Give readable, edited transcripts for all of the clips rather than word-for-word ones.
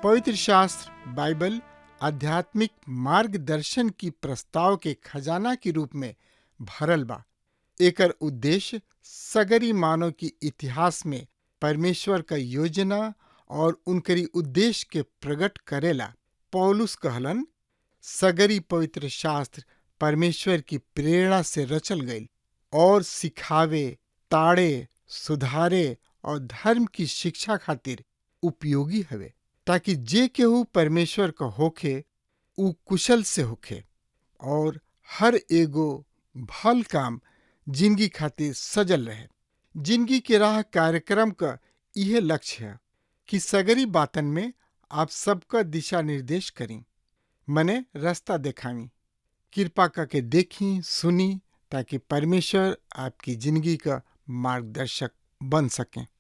पवित्र शास्त्र बाइबल आध्यात्मिक मार्गदर्शन की प्रस्ताव के खजाना के रूप में भरल बा। एकर उद्देश्य सगरी मानव की इतिहास में परमेश्वर का योजना और उनकरी उद्देश्य के प्रकट करेला। पौलुस कहलन, सगरी पवित्र शास्त्र परमेश्वर की प्रेरणा से रचल गईल और सिखावे, ताड़े, सुधारे और धर्म की शिक्षा खातिर उपयोगी हवे, ताकि जे केहू परमेश्वर का होखे उ कुशल से होखे और हर एगो भल काम जिंदगी खातिर सजल रहे। जिंदगी के राह कार्यक्रम का यह लक्ष्य है कि सगरी बातन में आप सबका दिशा निर्देश करी, मने रास्ता देखावी। कृपा करके देखी सुनी, ताकि परमेश्वर आपकी जिंदगी का मार्गदर्शक बन सके।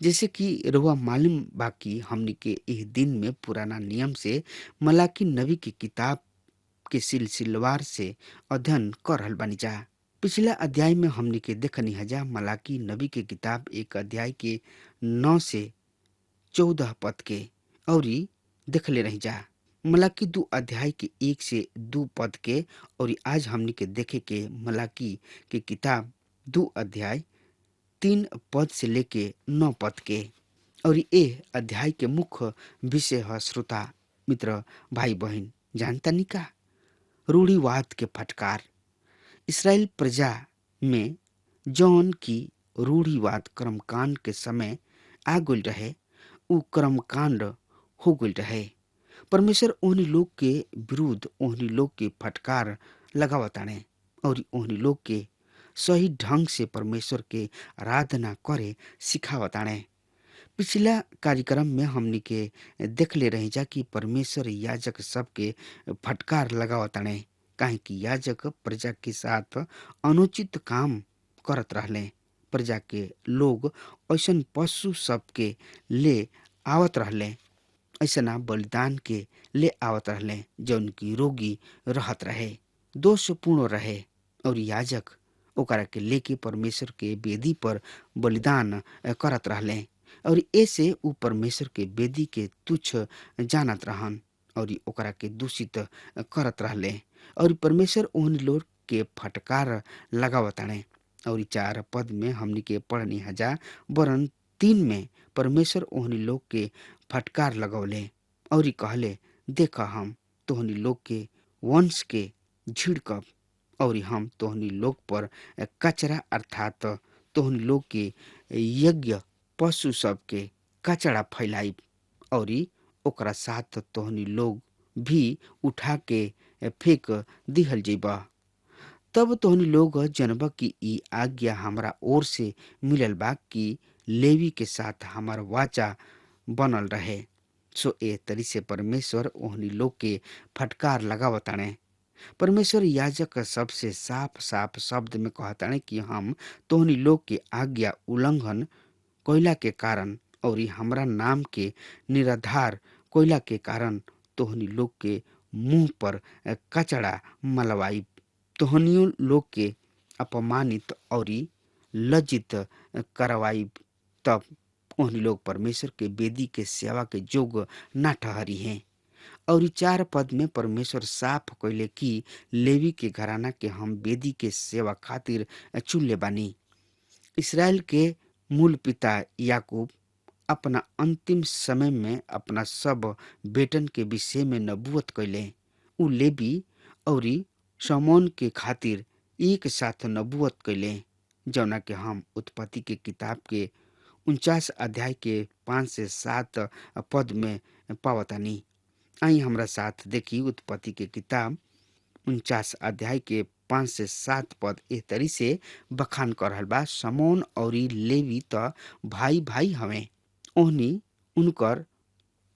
जैसे कि रउआ मालूम बा कि हमनी के एह दिन में पुराना नियम से मलाकी नबी की किताब के सिलसिलेवार से अध्ययन कर रहल बानी जा। पिछला अध्याय में हमनी के देखनी हजा मलाकी नबी के किताब एक अध्याय के 9 से 14 पद के औरी देखले रही जा। मलाकी 2 अध्याय के 1 से 2 पद के और आज हमनी के देखे के मलाकी के किताब 2 अध्याय 3 पद से लेके 9 पद के और ए अध्याय के मुख्य विषय है श्रोता मित्र भाई बहन जानता नहीं का रूढ़िवाद के फटकार। इसराइल प्रजा में जौन की रूढ़िवाद कर्मकांड के समय आ गइल रहे उ कर्मकांड हो गइल रहे। परमेश्वर ओहनी लोग के विरुद्ध ओहनी लोग के फटकार लगावताने और ओहनी लोग के सही ढंग से परमेश्वर के आराधना करे सिखावताने। पिछला कार्यक्रम में हमनी के देखले रही जा कि परमेश्वर याजक सबके फटकार लगावताने काहे कि याजक प्रजा के साथ अनुचित काम करत रहले। प्रजा के लोग ऐसन पशु सबके ले आवत रहले, ऐसना बलिदान के ले आवत रहले जौन की रोगी रहत रहे, दोषपूर्ण रहे और याजक ओकरा के लेके परमेश्वर के वेदी पर बलिदान करत रहले और ऐसे उ परमेश्वर के वेदी के तुच्छ जानत रहन और ओकरा के दूषित करत रहले और परमेश्वर ओहन लोग के फटकार लगावताने। और 4 पद में हमनी के पढ़नी हजा वरन 3 में परमेश्वर ओहनी लोग के फटकार लगौले और कहले देखा हम तोहनी लोग के वंश के झिड़कब और हम तोहनी लोग पर कचरा अर्थात तोहनी लोग के यज्ञ पशु सब के कचरा फैलाइब और ओकरा साथ तोहनी लोग भी उठा के फेंक दिहल जेबा। तब तोहनी लोग जनबा की ई आज्ञा हमरा ओर से मिलल बा कि लेवी के साथ हमार वाचा बनल रहे। सो ए तरी से परमेश्वर ओहनी लोग के फटकार लगावताने। परमेश्वर याजक सबसे साफ साफ शब्द में कहताने कि हम तोहनी लोग के आज्ञा उल्लंघन कोयला के कारण और हमरा नाम के निराधार कोयला के कारण तोहनी लोग के मुंह पर कचड़ा मलवाई, तोहनियों लोग के अपमानित और लज्जित करवाई। तब ओहनी लोग परमेश्वर के वेदी के सेवा के जोग ना ठहरी हैं। और 4 पद में परमेश्वर साफ कइले कि लेवी के घराना के हम वेदी के सेवा खातिर चुनले बानी। इसराइल के मूल पिता याकूब अपना अंतिम समय में अपना सब बेटन के विषय में नबूवत कैले। उ लेवी और शमौन के खातिर एक साथ नबूवत कैले जौना के हम उत्पत्ति के किताब के 49 अध्याय के 5 से 7 पद में पावतानी। आई हमरा साथ देखी उत्पत्ति के किताब 49 अध्याय के 5 से 7 पद एह तरी से बखान कर रहल बा। शमौन और लेवी त भाई भाई हवे, ओहनी उनकर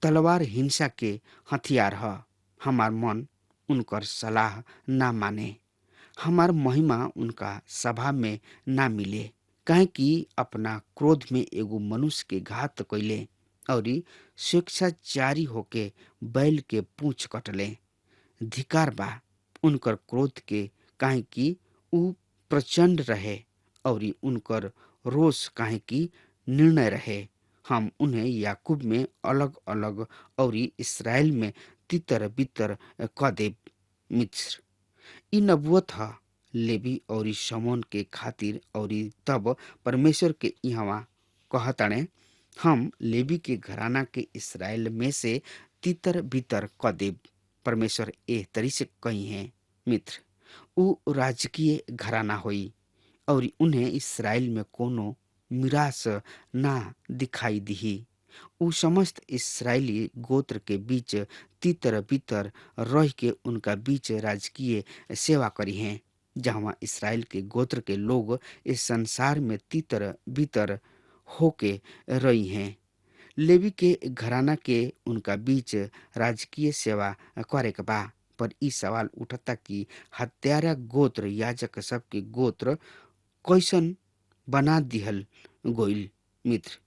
तलवार हिंसा के हथियार ह। हमार मन उनकर सलाह ना माने, हमार महिमा उनका सभा में ना मिले, काहे कि अपना क्रोध में एगो मनुष्य के घात कैले और स्वेच्छाचारी होके बैल के पूंछ कटले। धिकार बा उनकर क्रोध के, काहे कि उ प्रचंड रहे और उनकर रोष काहे कि निर्णय रहे। हम उन्हें याकूब में अलग अलग और इसराइल में तितर बितर क देब। मिस्र इ नबूवत ह लेवी और शमौन के खातिर और तब परमेश्वर के इहवा कहताणे हम लेवी के घराना के इसराइल में से तितर बितर क देब। परमेश्वर एह तरी से कही है मित्र उ राजकीय घराना होई और उन्हें इसराइल में कोनो मिरास ना दिखाई दिही। उ समस्त इसराइली गोत्र के बीच तितर बितर रह के उनका बीच राजकीय सेवा करी हैं। जहाँ इसराइल के गोत्र के लोग इस संसार में तितर बितर होके रही हैं। लेवी के घराना के उनका बीच राजकीय सेवा करे के बा। पर ई सवाल उठता कि हत्यारा गोत्र याजक सब के गोत्र कैसन बना दिहल गोइल। मित्र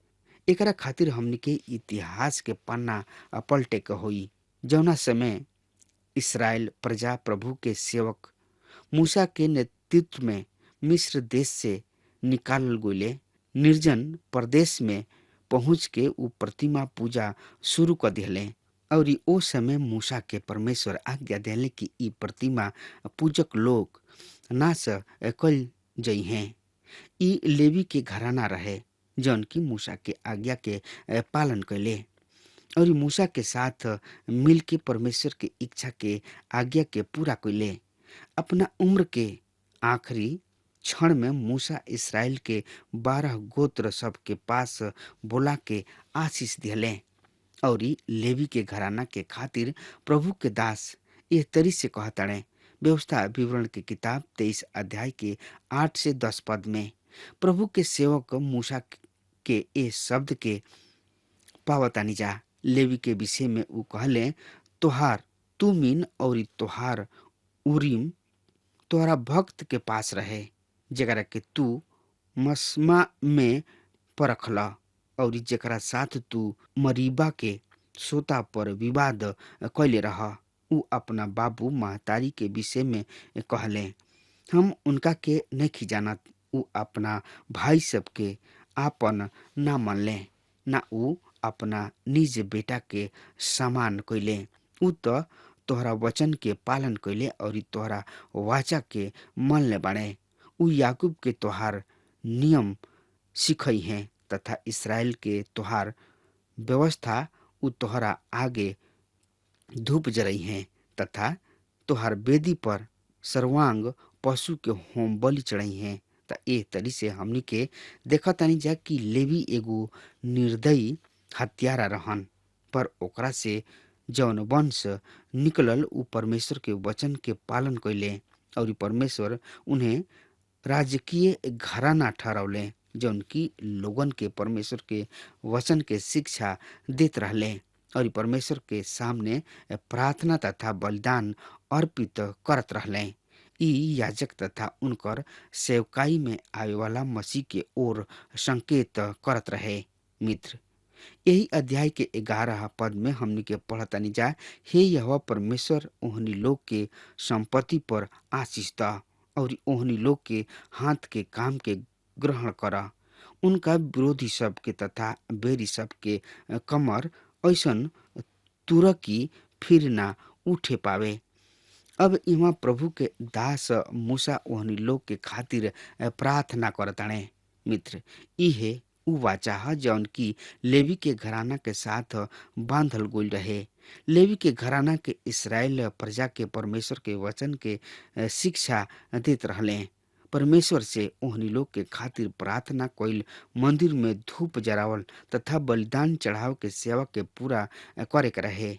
एकरा खातिर हमनी के इतिहास के पन्ना पलटे के होई। जौना समय इसराइल प्रजा प्रभु के सेवक मूसा के नेतृत्व में मिस्र देश से निकालल गइले, निर्जन प्रदेश में पहुंच के उ प्रतिमा पूजा शुरू कर दिले। और ओ समय मूसा के परमेश्वर आज्ञा देले कि ई प्रतिमा पूजक लोग नाश कल जई हैं। ई लेवी के घराना रहे जौन की मूसा के आज्ञा के पालन कैले और मूसा के साथ मिल के परमेश्वर के इच्छा के आज्ञा के पूरा कैले। अपना उम्र के आखिरी क्षण में मूसा इसराइल के 12 गोत्र सब के पास बोला के आशीष दिले और लेवी के घराना के खातिर प्रभु के दास यह तरी से कहताड़े। व्यवस्था विवरण की किताब 23 अध्याय के 8 से 10 पद में प्रभु के सेवक मूसा के ए शब्द के पावतानी जा। लेवी के विषय में उ कहले, तोहार तुमीन और तोहार उरीम तोहरा भक्त के पास रहे, जेकरा के तू मस्मा में परखला और जेकरा साथ तू मरीबा के सोता पर विवाद कैले रह। उ अपना बाबू महतारी के विषय में कहले, हम उनका के नहीं जानत। उ अपना भाई सबके आपन ना मनले, ना उ अपना निज बेटा के समान कैले। उ तो तोहरा वचन के पालन कैले और तोहरा वाचा के मनले बाड़े। उ याकूब के तोहार नियम सिखई हैं तथा इसराइल के तोहार व्यवस्था उ तोहरा आगे धूप जरई हैं तथा तोहार वेदी पर सर्वांग पशु के होम बलि चढ़ई हैं। त ए तरी से हमनी के देखा तानी जा कि लेवी एगो निर्दयी हत्यारा रहन, पर ओकरा से जौन वंश निकलल उ परमेश्वर के वचन के पालन कैले और परमेश्वर उन्हें राजकीय घराना ठहरौले जौन की लोगन के परमेश्वर के वचन के शिक्षा देत रहले और परमेश्वर के सामने प्रार्थना तथा बलिदान अर्पित करत रहले। ई याजक तथा उनकर सेवकाई में आवे वाला मसीह के ओर संकेत करत रहे। मित्र, यही अध्याय के 11 पद में हमनी के पढ़तानी जा, हे यहोवा परमेश्वर ओहनी लोग के संपत्ति पर आशीष द और ओहनी लोग के हाथ के काम के ग्रहण करा। उनका विरोधी सब के तथा बेरी सब के कमर ऐसन तुरकी फिर ना उठे पावे। अब इमा प्रभु के दास मूसा ओहनी लोग के खातिर प्रार्थना करताणे। मित्र, इहे उ वाचा है जौन की लेवी के घराना के साथ बांधल गोल रहे। लेवी के घराना के इसराइल प्रजा के परमेश्वर के वचन के शिक्षा देत रहले। परमेश्वर से ओहनी लोग के खातिर प्रार्थना कोइल, मंदिर में धूप जरावल तथा बलिदान चढ़ाव के सेवा के पूरा करे के रहे।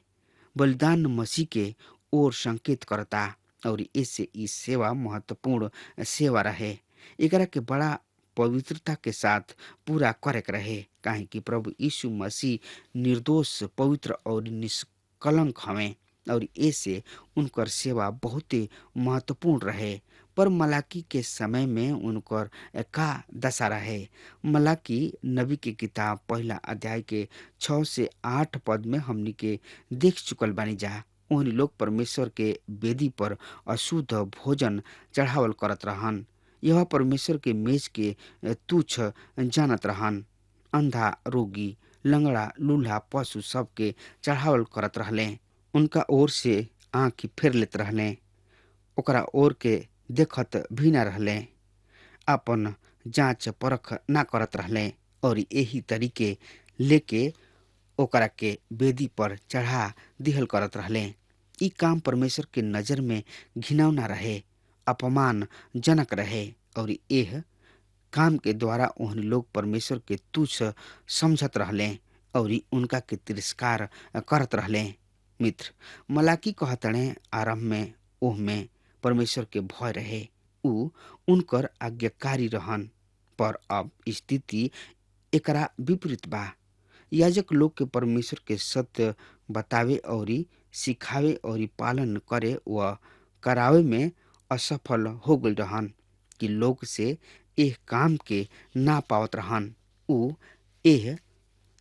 बलिदान मसीह के ओर संकेत करता और इससे इस सेवा महत्वपूर्ण सेवा रहे। एकरा के बड़ा पवित्रता के साथ पूरा करे के रहे, काहे कि प्रभु यीशु मसीह निर्दोष, पवित्र और निष्कलंक हमें और ऐसे उनकर सेवा बहुत महत्वपूर्ण रहे। पर मलाकी के समय में उनकर का दशा रहे। मलाकी नबी की किताब 1 अध्याय के 6 से 8 पद में हमनी के देख चुकल बानी जा। उन्हीं लोग परमेश्वर के वेदी पर अशुद्ध भोजन चढ़ावल करत रहन। यह परमेश्वर के मेज के तुच्छ जानत रहन। अंधा, रोगी, लंगड़ा, लूल्हा पशु सबके चढ़ावल करत रहले। उनका ओर से आँख फेर लेत रहले, ओकरा ओर के देखत भी न रहले, अपन जांच परख ना करत रहले और यही तरीके लेके ओकरा के वेदी पर चढ़ा दिहल करत रहले। ई काम परमेश्वर के नजर में घिनौना रहे, अपमान जनक रहे और यह काम के द्वारा ओहन लोग परमेश्वर के तुच्छ समझत रहले और उनका के तिरस्कार करत रहले। मित्र, मलाकी कहतणे आरंभ में ओह में परमेश्वर के भय रहे, उ उनकर आज्ञाकारी रहन, पर अब स्थिति एकरा विपरीत बा। याजक लोग के परमेश्वर के सत्य बतावे और सिखावे और पालन करे व करावे में असफल हो गई रहन कि लोग से एह काम के ना पावत रहन। उ एह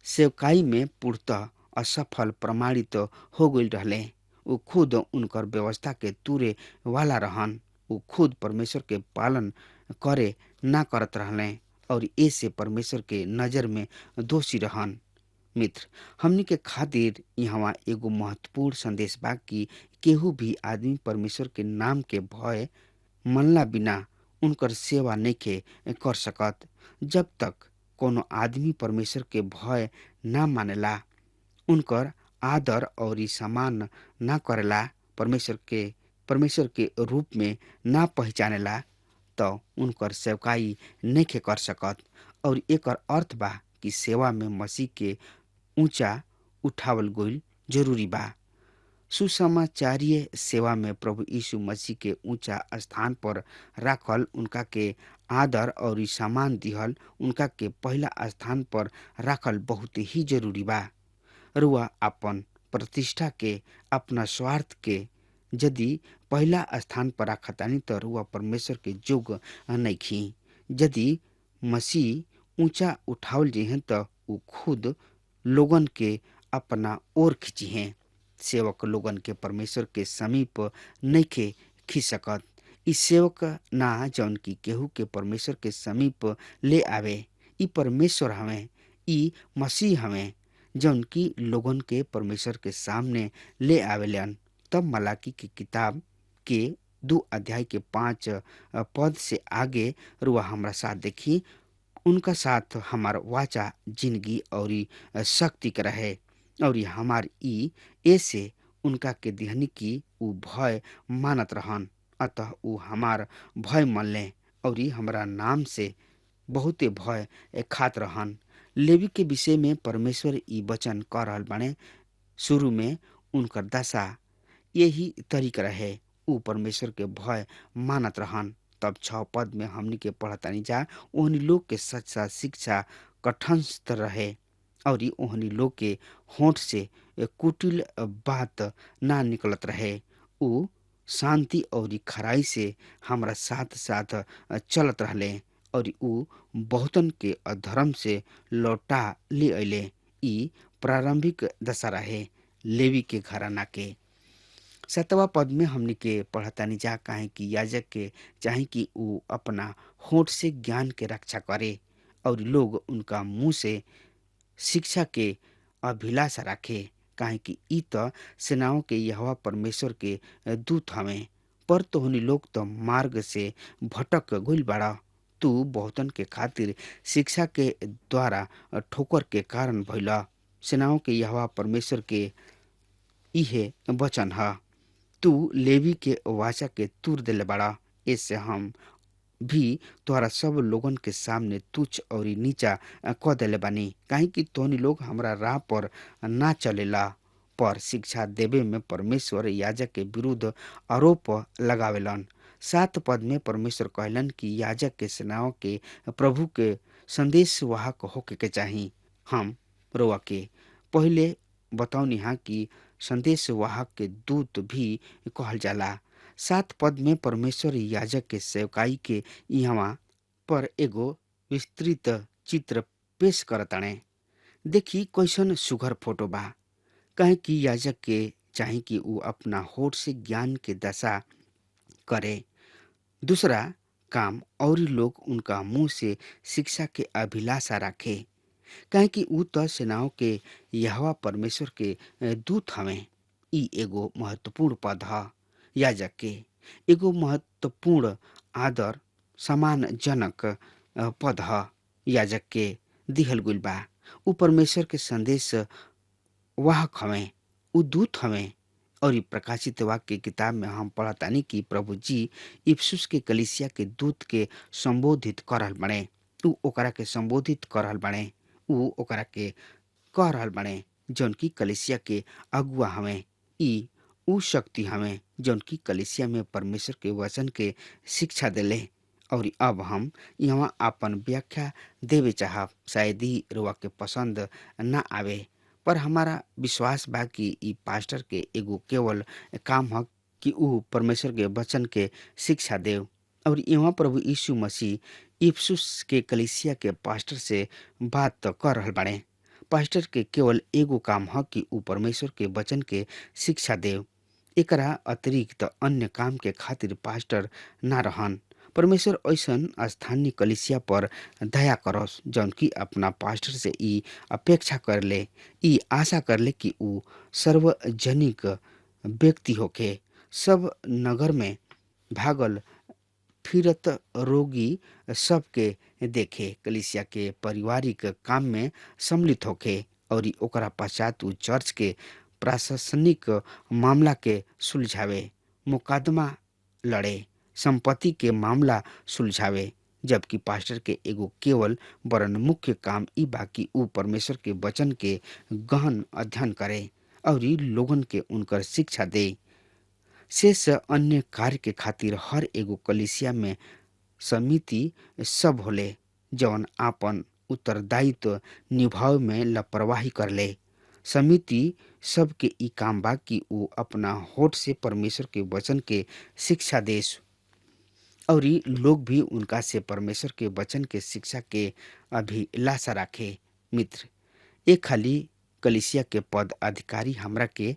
सेवकाई में पूर्णतः असफल प्रमाणित हो गई रहले। उ खुद उनकर व्यवस्था के तुरे वाला रहन। उ खुद परमेश्वर के पालन करे ना करत रहले और ऐसे परमेश्वर के नजर में दोषी रहन। मित्र, हमनी के खातिर यहाँ एगो महत्वपूर्ण संदेश बा कि केहू भी आदमी परमेश्वर के नाम के भय मनला बिना उनकर सेवा नइखे कर सकत। जब तक कोनो आदमी परमेश्वर के भय ना मानेला, उनकर आदर और सम्मान ना करेला, परमेश्वर के रूप में ना पहचानेला, तो उनकर सेवकाई नइखे कर सकत। और एकर अर्थ बा कि सेवा में मसीह के ऊंचा उठावल गइल जरूरी बा। सुसमाचारीय सेवा में प्रभु यीशु मसीह के ऊंचा स्थान पर राखल, उनका के आदर और सम्मान दिहल, उनका के पहला स्थान पर राखल बहुत ही जरूरी बा। रुआ अपन प्रतिष्ठा के, अपना स्वार्थ के यदि पहला स्थान पर रखतानी तो रुआ परमेश्वर के जोग नइखी। यदि मसीह ऊंचा उठावल जिहे तो उ खुद लोगन के अपना ओर खींची हैं। सेवक लोगन के परमेश्वर के समीप नइखे खींच सकत। इ सेवक ना जौन की केहू के परमेश्वर के समीप ले आवे, इ परमेश्वर हवे, इ मसीह हवे जौन की लोगन के परमेश्वर के सामने ले आवेलन। तब मलाकी की किताब के 2 अध्याय के 5 पद से आगे रुआ हमरा साथ देखी। उनका साथ हमार वाचा जिंदगी और शक्ति के रहे और हमार ई ऐसे उनका के दिहनी की उ भय मानत रहन। अतः उ हमार भय मनले और हमरा नाम से बहुते भय खात रहन। लेवी के विषय में परमेश्वर ई वचन कह रहल बाणे। शुरू में उनकर दशा यही तरीका रहे, उ परमेश्वर के भय मानत रहन। तब 6 पद में हमनी के पढ़तानी जा, ओहनी लोग के सच्चा शिक्षा कठोर रहे और ओहनी लोग के होंठ से कुटिल बात ना निकलत रहे। उ शांति और खराई से हमरा साथ साथ चलत रहले और उ बहुतन के अधर्म से लौटा ले अले। ई प्रारंभिक दशा रहे लेवी के घराना के। 7वां पद में हमनी के पढ़तानी जा, काहे कि याजक के चाहे कि उ अपना होंठ से ज्ञान के रक्षा करे और लोग उनका मुंह से शिक्षा के अभिलाषा रखे, काहे कि ई त सेनाओं के यहोवा परमेश्वर के दूत हवे। पर तोहनी लोग तो मार्ग से भटक गइल बाड़ा। तू बहुतन के खातिर शिक्षा के द्वारा ठोकर के कारण भइला। सेनाओं के यहोवा परमेश्वर के इहे वचन ह, तू लेवी के वाचा के तूर देले बाड़ा। इससे हम भी तोहरा सब लोगन के सामने तुच्छ और नीचा क देले बानी, काहे कि तोहनी लोग हमरा राह पर ना चलेला, पर शिक्षा देवे में परमेश्वर याजक के विरुद्ध आरोप लगावेलन। 7 पद में परमेश्वर कहलन कि याजक के सेनाओं के प्रभु के संदेश वाहक होके के चाही। हम रोआ के पहले बताऊनी हा कि संदेश वाहक के दूत भी कहल जाला। 7 पद में परमेश्वर याजक के सेवकाई के यहाँ पर एगो विस्तृत चित्र पेश करताणे। देखी कैसन सुघर फोटो बा। कहे कि याजक के चाहे कि उ अपना होठ से ज्ञान के दशा करे। दूसरा काम और लोग उनका मुंह से शिक्षा के अभिलाषा रखे, कहे कि उ त सेनाओं के यहोवा परमेश्वर के दूत हवे। ई एगो महत्वपूर्ण पद ह। याजक के एगो महत्वपूर्ण आदर सम्मानजनक पद ह। याजक के दिहल गइल बा। उ परमेश्वर के संदेश वाहक हवे, उ दूत हवे। और ई प्रकाशित वाक्य की किताब में हम पढ़तानी कि प्रभु जी इफिसुस के कलीसिया के दूत के संबोधित कर रहल बने। उ ओकरा के संबोधित कर रहल बने। उ ओकरा के कह रहल बने जौन की कलीसिया के अगुआ हवे। ई उ शक्ति हवे जौन की कलीसिया में परमेश्वर के वचन के शिक्षा देले। और अब हम यहाँ अपन व्याख्या देवे चाहब। शायद ही रुआ के पसंद ना आवे, पर हमारा विश्वास बा कि ई पास्टर के एगो केवल काम है कि उ परमेश्वर के वचन के शिक्षा देव। और यहाँ प्रभु यीशु मसीह इफिसुस के कलीसिया के पास्टर से बात कर रहल बाड़े। पास्टर के केवल एगो काम ह कि ऊ परमेश्वर के वचन के शिक्षा देव। एकरा अतिरिक्त अन्य काम के खातिर पास्टर ना रहन। परमेश्वर ऐसन स्थानीय कलिसिया पर दया करस जौन की अपना पास्टर से ई अपेक्षा कर ले, ई आशा कर ले कि ऊ सार्वजनिक व्यक्ति होके, सब नगर में भागल फिरत रोगी सबके देखे, कलिसिया के पारिवारिक काम में सम्मिलित होके और ओकरा पश्चात ऊ चर्च के प्रशासनिक मामला के सुलझावे, मुकदमा लड़े, संपत्ति के मामला सुलझावे। जबकि पास्टर के एगो केवल वरन मुख्य काम ई बाकी ऊ परमेश्वर के वचन के गहन अध्ययन करे और लोगन के उनकर शिक्षा दे। शेष अन्य कार्य के खातिर हर एगो कलिसिया में समिति सब होले जौन आपन उत्तरदायित्व निभाव में लापरवाही कर ले। समिति सबके ई काम बा कि ऊ अपना होठ से परमेश्वर के वचन के शिक्षा देस और लोग भी उनका से परमेश्वर के वचन के शिक्षा के अभिलाषा राखे। मित्र, एक खाली कलिसिया के पद अधिकारी हमरा के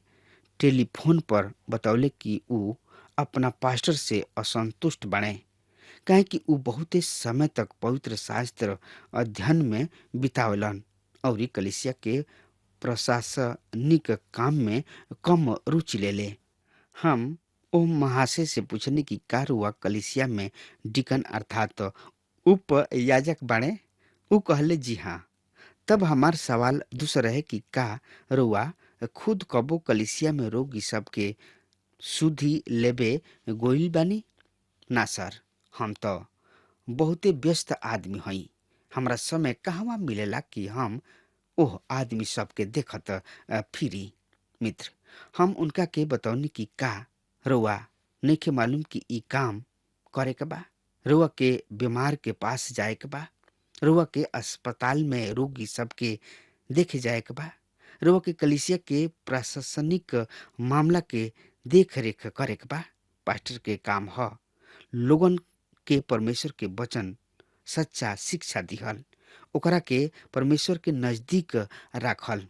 टेलीफोन पर बतौले कि ऊ अपना पास्टर से असंतुष्ट बने, काहे कि ऊ बहुते समय तक पवित्र शास्त्र अध्ययन में बितावलन और कलिसिया के प्रशासनिक काम में कम रुचि ले ले। हम ओ महाशय से पूछने की का रुआ कलिसिया में डिकन अर्थात उप याजक बने? ऊ कहले जी हाँ। तब हमार सवाल दूसरा है कि का रुआ खुद कबो कलिसिया में रोगी सबके सुधी लेबे गोइल बानी? ना सर, हम तो बहुते व्यस्त आदमी हई, हमरा समय कहवा मिलेला कि हम ओह आदमी सबके देखत फिरी। मित्र, हम उनका के बतौनी कि का रुआ नइखे मालूम कि ई काम करे के बा? रुआ के बीमार के पास जाए के बा, रुआ के अस्पताल में रोगी सबके देखे जाए के बा, रुआ के कलिसिया के प्रशासनिक मामला के देख रेख करे के बा। पास्टर के काम ह लोगन के परमेश्वर के वचन सच्चा शिक्षा दिहल, ओकरा के परमेश्वर के नजदीक राखल,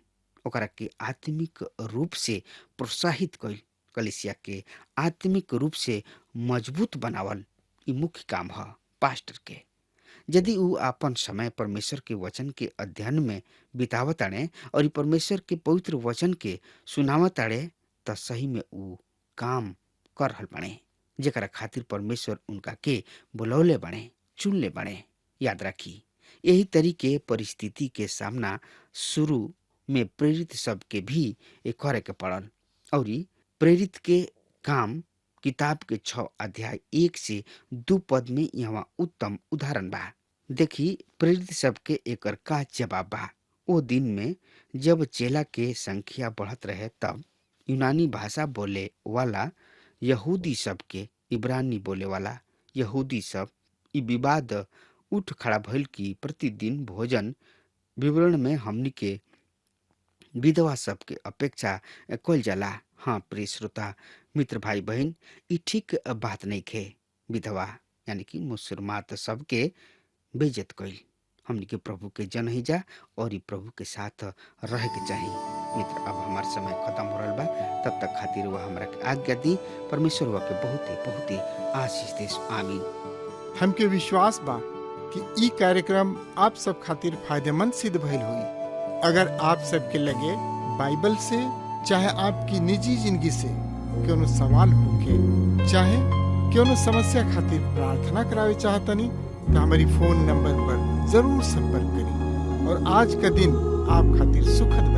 ओकरा के आत्मिक रूप से प्रोत्साहित कइल, कलिसिया के आत्मिक रूप से मजबूत बनावल। ई मुख्य काम ह पास्टर के। यदि ऊ आपन समय परमेश्वर के वचन के अध्ययन में बितावताड़े और परमेश्वर के पवित्र वचन के सुनावताड़े त सही में ऊ काम कर रहल बने जेकरा खातिर परमेश्वर उनका के बुलौले बने, चुनले बने। याद रखी, यही तरीके परिस्थिति के सामना शुरू में प्रेरित सबके भी करे के पड़ल और प्रेरित के काम किताब के 6 अध्याय 1 से 2 पद में यहाँ उत्तम उदाहरण बा। देखी, प्रेरित सबके एकर का जवाब बा। ओ दिन में जब चेला के संख्या बढ़त रहे तब यूनानी भाषा बोले वाला यहूदी सब के इब्रानी बोले वाला यहूदी सब ई विवाद उठ खड़ा भइल कि प्रतिदिन भोजन विवरण में हमनी के विधवा सबके अपेक्षा कइल जाला। हाँ प्रिय श्रोता मित्र भाई बहन, ई ठीक बात नहीं खे। विधवा यानी कि मुसलमान सबके बेइज्जत कइल। हमनी के प्रभु के जन ही जा और प्रभु के साथ रह के चाही। मित्र, अब हमार समय खत्म हो रहा बा, तब तक खातिर वह हमरा के आज्ञा दी। परमेश्वर वह के बहुत ही आशीष देस। आमीन। हमके विश्वास बा कि ई कार्यक्रम आप सब खातिर फायदेमंद सिद्ध भइल हुई। अगर आप सबके लगे बाइबल से चाहे आपकी निजी जिंदगी से कोनो सवाल होके चाहे कोनो समस्या खातिर प्रार्थना करावे चाहतनी तो हमारी फोन नंबर पर जरूर संपर्क करें और आज का दिन आप खातिर सुखद